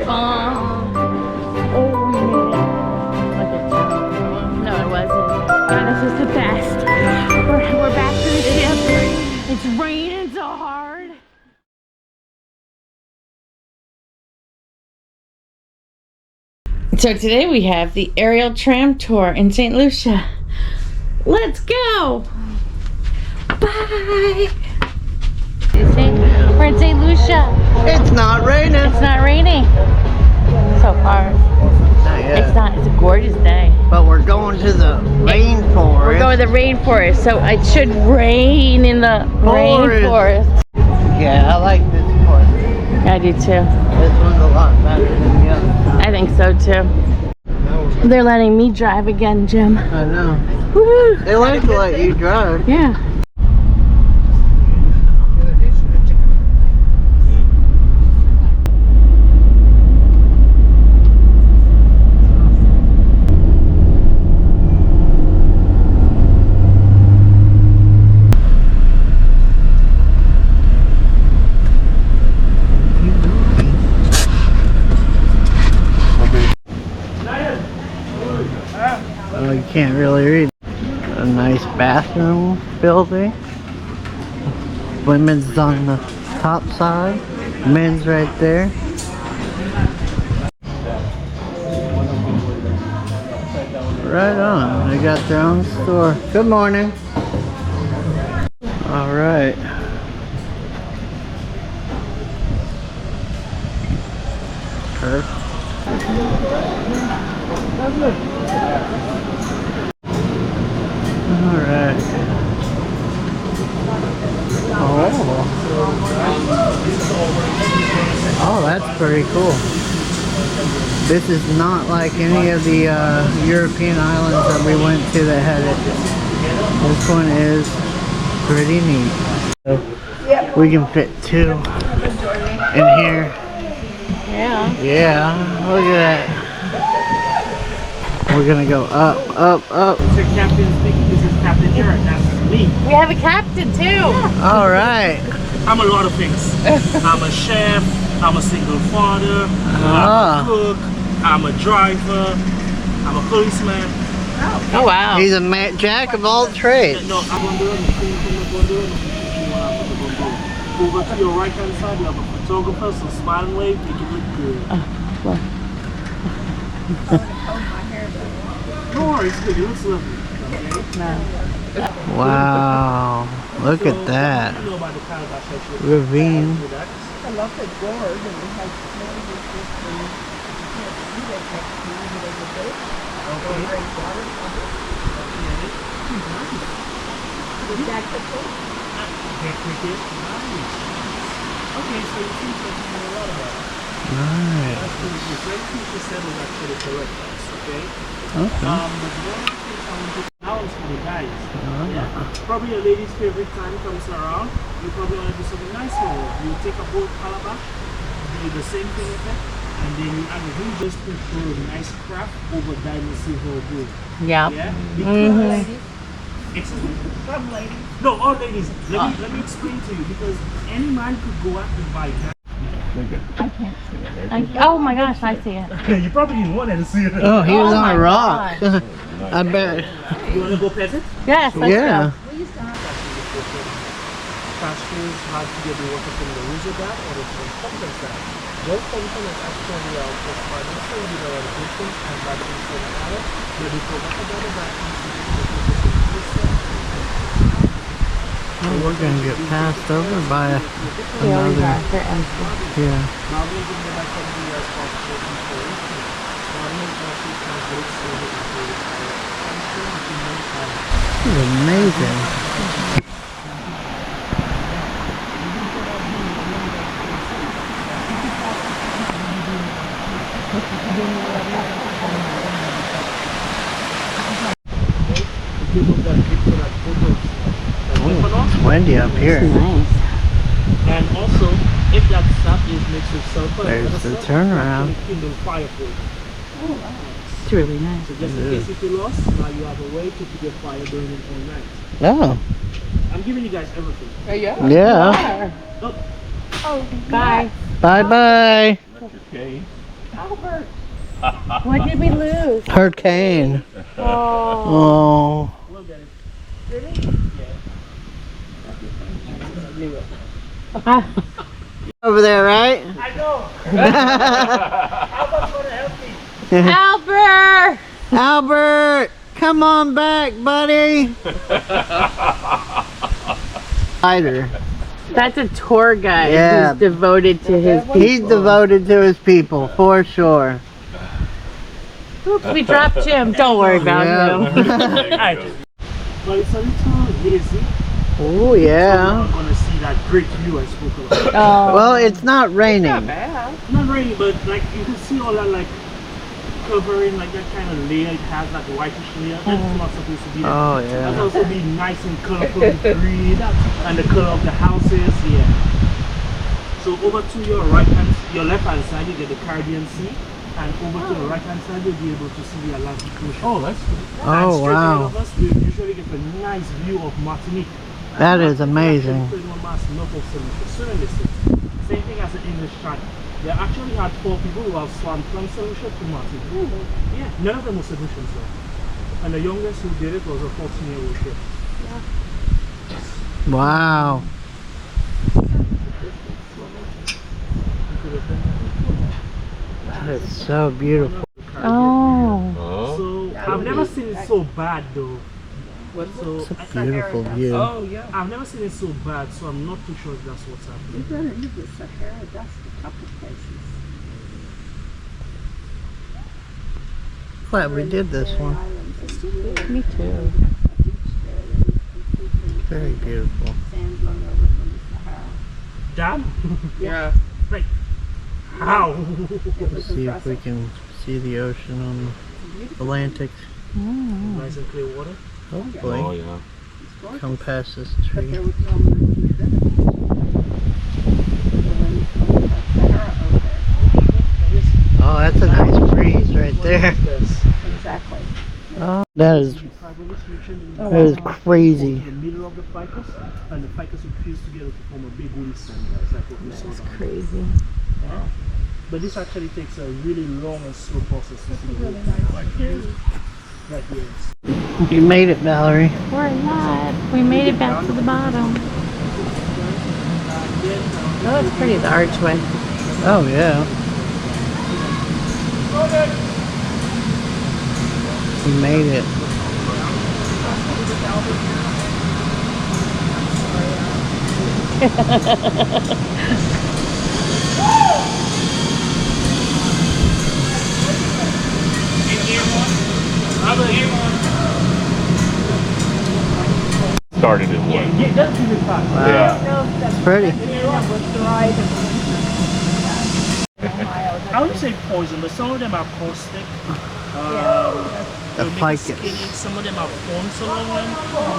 Oh, we made it. Look at that. No, it wasn't. God, this is the best. We're back to the ship. It's raining so hard. So today we have the aerial tram tour in St. Lucia. Let's go! Bye! You see? We're in St. Lucia. It's not raining. It's not raining. So far. Not yet. It's not. It's a gorgeous day. But we're going to the rainforest. We're going to the rainforest, so it should rain in the rainforest. Yeah, I like this part. I do too. This one's a lot better than the other side. I think so too. They're letting me drive again, Jim. I know. Woohoo! They like to let you drive. Yeah. Oh, you can't really read. A nice bathroom building. Women's on the top side. Men's right there. Right on. They got their own store. Good morning. All right. Perfect. Alright. Oh, that's pretty cool. This is not like any of the European islands that we went to that had it. This one is pretty neat. So we can fit two in here. Yeah. Yeah, look at that. We're gonna go up, up, up. Mr. Captain speaking, this is Captain Jared, that's me. We have a captain too. All right. I'm a lot of things. I'm a chef, I'm a single father, I'm a cook, I'm a driver, I'm a policeman. Oh wow. He's a jack of all trades. No, I'm on the over to your right hand side, you have a photographer, so smile and wave, make it look good. No worries, good, it looks lovely. Okay? Wow, look at that. Ravine. I love the gourd and it has Okay, so you seem to know a lot about it. Nice. That's pretty good. 20% is actually correct, okay? Okay. But one thing I want to announce for the guys. Yeah. Probably your lady's favorite time comes around. You probably want to do something nice for her. You take a boat calabash, do the same thing with it, and then you add a whole just prefer nice craft over diamond silver or gold. Yeah. Yeah? Because excuse me? some ladies. No, all ladies. Let me explain to you, because any man could go out and buy that. I can't see it. Oh my gosh, I see it. You probably didn't want to see it. Oh, he was Oh on my a rock. gosh. I bet. You want to go pet it? Yes, let's Yeah. go. Castries has to get the water from the Roosevelt or the pumpkin side. Both pumpkin is actually our first partner, so we did our distance and batteries for the water. But we forgot about the batteries. Oh, we're gonna get passed over by They always another. are. They're empty. Yeah. Now we're going to go back to the transportation for it. This is amazing. Oh, it's windy up here. Nice. And also, if that sap is mixed with sulfur, There's the turnaround. kindle fire for you. It's really nice. So just in case if you lost, now you have a way to keep your fire burning all night. Oh. I'm giving you guys everything. Yeah. Oh, Oh, bye. Bye bye. okay. Albert. What did we lose? Her cane. Oh. Oh. We'll get it. Over there, right? I know. Albert's gonna help me. Albert! Albert, come on back, buddy. Spider. That's a tour guide Yeah. who's devoted to his people. He's devoted to his people, for sure. Oops, we dropped Jim. Don't worry about him. Alright. Well, it's a little hazy. Oh, You're yeah. not gonna see that great view I spoke about. Oh. Well, it's not raining. Not really, but like you can see all that like covering, like that kind of layer. It has that whitish layer. That's not supposed to be there. Oh, That's yeah. also be nice and colorful with green and the color of the houses. Yeah. So over to your right hand, your left hand side, you get the Caribbean Sea, and over to the right hand side, you'll be able to see the Atlantic Ocean. Oh, that's good. Oh, wow. Of us, we usually get a nice view of Martinique. That is amazing. Same thing as the English Channel. They actually had 4 people who have swam from St Lucia to Martinique. Yeah, none of them were submissions though. And the youngest who did it was a 14-year-old kid. Wow. That is so beautiful. Oh. So I've never seen it so bad though. So It's a beautiful view. Oh, yeah. I've never seen it so bad, so I'm not too sure if that's what's happening. You're going to use the Sahara dust a couple places. Glad we did this one. Me too. Very beautiful. Sand blown over from the Sahara. Damn? Yeah. Like, how? Let's see if we can see the ocean on the Atlantic. Nice and clear water. Hopefully. Oh yeah. Come past this But tree. there was no movement in it. So when you come to the Sahara over there. Oh, that's a nice breeze right there. Exactly. Oh, that is crazy. The middle of the ficus, and the ficus will fuse together to form a big woolly stone. That's like what we saw. That's down crazy. there. But this actually takes a really long and slow process. It's really right here. You made it, Valerie. We're not. We made it back to the bottom. Oh, it's pretty, the archway. Oh, yeah. You made it. Started in one. Yeah, that's really fast. Yeah. It's pretty. I wouldn't say poison, but some of them are caustic. The they'll make it ficus. skinny. Some of them are thorns along them.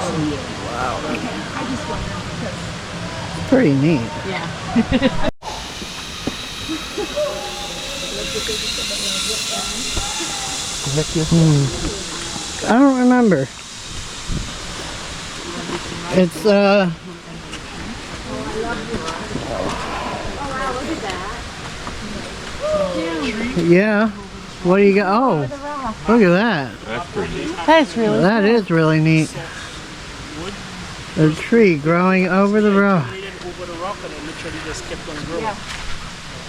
So, yeah. Pretty neat. Yeah. I don't remember. It's yeah. What do you got? Oh, look at that. That's pretty neat. That's really That is really neat. A tree growing over the rock. Over the rock, and it literally just kept on growing. Yeah.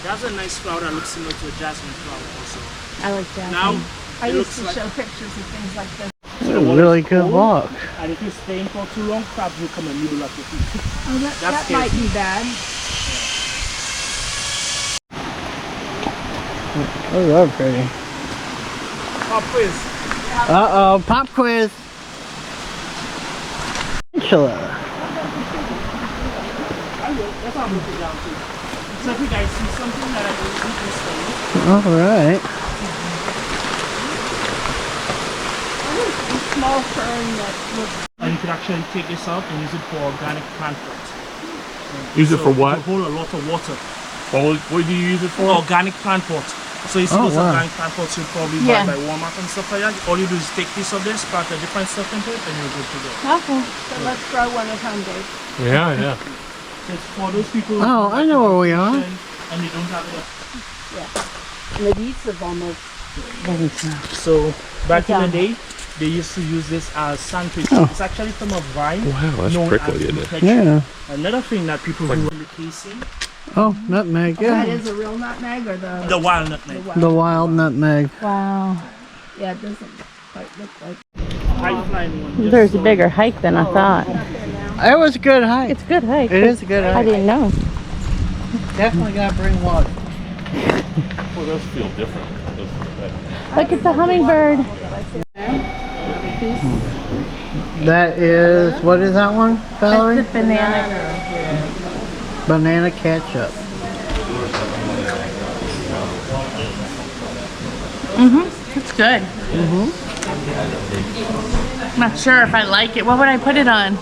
That's a nice flower that looks similar to a jasmine flower also. I like that. Now, I it used looks to like show pictures of things like this. It's a really good walk. And if you're staying for too long, crabs will come and nibble at your feet. Oh, that scares might me. be bad. Oh, they're pretty. Pop quiz. Uh-oh, pop quiz. Peninsula. I will. That's what I'm looking down to. So if you guys see something that I don't think is funny, Alright. Small fern that looks. and you could actually take this out and use it for organic plant pot. Use it for what? To hold a lot of water. What do you use it for? Organic plant pot. So you see Oh, those wow. organic plant pots you probably Yeah. buy by Walmart and stuff like that. All you do is take this of this, sprout a different stuff into it, and you're good to go. Okay. So let's grow one at home, Dave. Yeah, yeah. So it's for those people who Oh, I know where we are. and they don't have enough. Medic's almost. So back in the day, they used to use this as sandwich. It's actually from a vine. Wow, that's known prickly, as isn't it? Lucia. Yeah. Another thing that people who in the casing, Oh, nutmeg. That Yeah. is a real nutmeg or the. the wild nutmeg. The wild nutmeg. Wow. Yeah, it doesn't quite look like. Pipeline one. There's a bigger hike than I thought. It was a good hike. It's a good hike. It is a good I hike. didn't know. Definitely gotta bring water. Well, it does feel different. Look, it's a hummingbird. That is, what is that one, Valerie? It's a banana. Banana ketchup. It's good. I'm not sure if I like it. What would I put it on?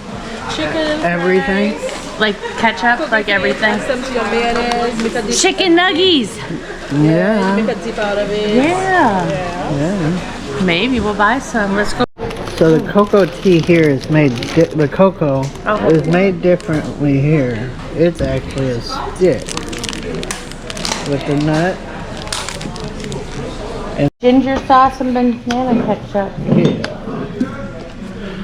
Everything. Like ketchup, like everything. Some to your mayonnaise, make a dip, Chicken nuggies. Yeah. make a dip out of it. Yeah. Yeah. Maybe we'll buy some. Let's go. So the cocoa tea here is made, the cocoa is made differently here. It's actually a stick with the nut. Ginger sauce and banana ketchup. Yeah.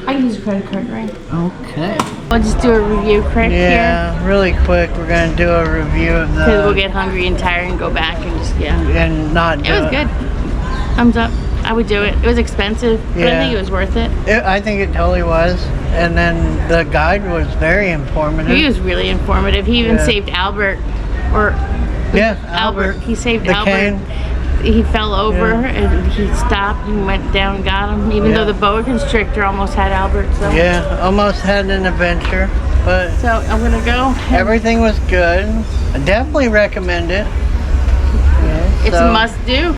I can use a credit card, right? Okay. We'll just do a review quick here. Yeah, really quick, we're gonna do a review of Because we'll the, get hungry and tired and go back and just, and not do It was good. Thumbs up. I would do it. It was expensive, but I Yeah. think it was worth it. I think it totally was. And then the guide was very informative. He was really informative. He even Yeah. saved Albert, or Yeah, Albert. He saved the Albert. cane. He fell over Yeah. and he stopped and went down and got him. Even Yeah. though the boa constrictor almost had Albert. So, Yeah, almost had an adventure, but so I'm gonna go. everything was good. I definitely recommend it. It's So- a must do.